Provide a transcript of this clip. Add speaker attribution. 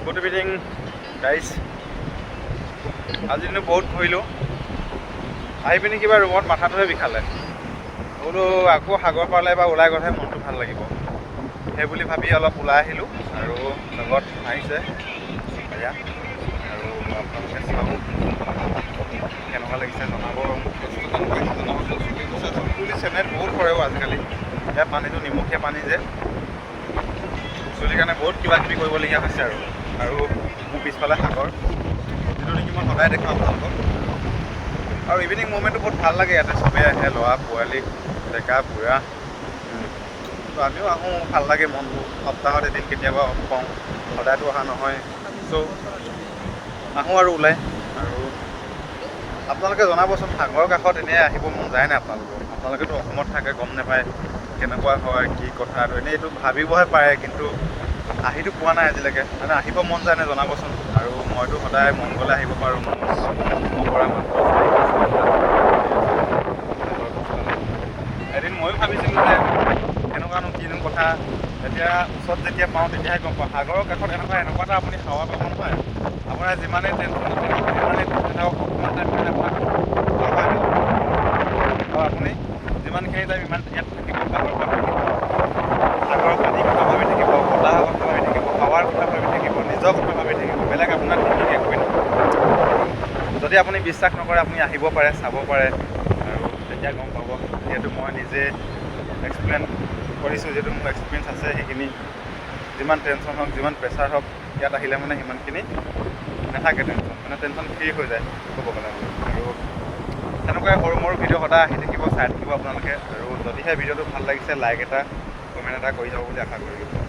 Speaker 1: Good evening guys. আজি দিনটো বহুত ঘূৰিলোঁ, আহি পিনি কিবা ৰুমত মাথাটোহে বিষালে। বোলো আকৌ সাগৰ পাৰলৈ এবাৰ ওলাই গ'লেহে মনটো ভাল লাগিব, সেই বুলি ভাবি অলপ ওলাই আহিলোঁ। আৰু লগত আহিছে এয়া, আৰু আপোনালোকে চাওক কেনেকুৱা লাগিছে জনাব। চুলি চেনেল বহুত সৰেও আজিকালি, ইয়াত পানীটো নিমখীয়া পানী যে, চুলিৰ কাৰণে বহুত কিবা কিবি কৰিবলগীয়া হৈছে। আৰু মোৰ পিছফালে সাগৰ, যিটো নেকি মই সদায় দেখাওঁ আপোনালোকক। আৰু ইভিনিং মুভমেণ্টটো বহুত ভাল লাগে, ইয়াতে চবেই আহে, ল'ৰা পোৱালি ডেকা বুঢ়া। তো আমিও আহোঁ, ভাল লাগে মনবোৰ। সপ্তাহত এদিন কেতিয়াবা অফ পাওঁ, সদায়তো অহা নহয়। চ' আহোঁ আৰু ওলাই। আৰু আপোনালোকে জনাবচোন, সাগৰৰ কাষত এনেই আহিব মন যায় নাই আপোনালোকেতো অসমত থাকে, গম নাপায় কেনেকুৱা হয় কি কথা। আৰু এনেই এইটো ভাবিবহে পাৰে, কিন্তু আহিতো পোৱা নাই আজিলৈকে। মানে আহিব মন যায় নে জনাবচোন। আৰু মইতো সদায় মন গ'লে আহিব পাৰোঁ। এদিন ময়ো ভাবিছিলোঁ যে কেনেকুৱানো কিনো কথা, এতিয়া ওচৰত যেতিয়া পাওঁ তেতিয়াহে গম পাওঁ। সাগৰৰ কাষত এনেকুৱা এটা আপুনি খাৱা পাব নহয়, আপোনাৰ যিমানেই টেনশ্যন নাথাকক, যিমানেই টেনশ্যন থাকক, অকণমান টাইম কাৰণে আপোনাক আৰু আপুনি যিমানখিনি টাইম ইয়াত থাকিব, সাগৰৰ পানীৰ কথা ভাবি থাকিব, বতাহৰ কথা ভাবি থাকিব, হাৱাৰ কথা ভাবি থাকিব, নিজৰ কথা ভাবি থাকিব, বেলেগ আপোনাৰ থিংকিং একোৱেই নহয়। যদি আপুনি বিশ্বাস নকৰে, আপুনি আহিব পাৰে, চাব পাৰে, আৰু তেতিয়া গম পাব। যিহেতু মই নিজে এক্সপ্লেইন কৰিছোঁ, যিহেতু মোৰ এক্সপিৰিয়েঞ্চ আছে সেইখিনি। যিমান টেনশ্যন হওক, যিমান প্ৰেছাৰ হওক, ইয়াত আহিলে মানে সিমানখিনি নাথাকে টেনশ্যন, মানে টেনশ্যন ফ্ৰী হৈ যায় ক'ব গ'লে। আৰু তেনেকুৱাই সৰু সৰু ভিডিঅ' সদায় আহি থাকিব, চাই থাকিব আপোনালোকে। আৰু যদিহে ভিডিঅ'টো ভাল লাগিছে, লাইক এটা, কমেণ্ট এটা কৰি যাব বুলি আশা কৰিলোঁ।